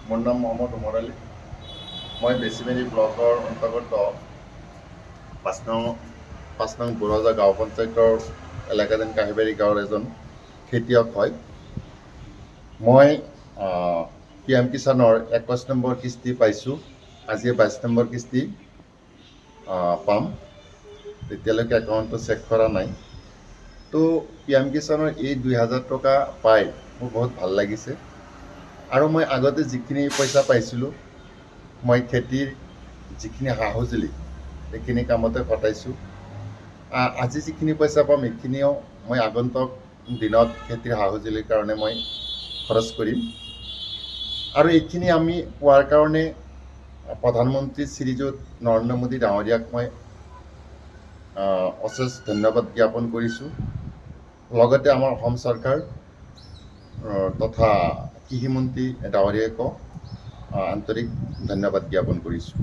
মোৰ নাম মহম্মদ উমৰ আলী। মই বেছিমেৰী ব্লকৰ অন্তৰ্গত ৫নং বুঢ়াজা গাঁও পঞ্চায়তৰ এলেকাধীন কাহিবাৰী গাঁৱৰ এজন খেতিয়ক হয়। মই PM কিষাণৰ ২১ নম্বৰ কিস্তি পাইছোঁ। আজি ২২ নম্বৰ কিস্তি পাম। এতিয়ালৈকে একাউণ্টটো চেক কৰা নাই। তো PM কিষাণৰ এই ২,০০০ টকা পাই মোৰ বহুত ভাল লাগিছে। আৰু মই আগতে যিখিনি পইচা পাইছিলোঁ, মই খেতিৰ যিখিনি সা সঁজুলি সেইখিনি কামতে খটাইছোঁ। আজি যিখিনি পইচা পাম এইখিনিও মই আগন্তুক দিনত খেতিৰ সা সঁজুলিৰ কাৰণে মই খৰচ কৰিম। আৰু এইখিনি আমি পোৱাৰ কাৰণে প্ৰধানমন্ত্ৰী শ্ৰীযুত নৰেন্দ্ৰ মোদী ডাঙৰীয়াক মই অশেষ ধন্যবাদ জ্ঞাপন কৰিছোঁ। লগতে আমাৰ অসম চৰকাৰ তথা কৃষিমন্ত্ৰী ডাঙৰীয়াকো আন্তৰিক ধন্যবাদ জ্ঞাপন কৰিছোঁ।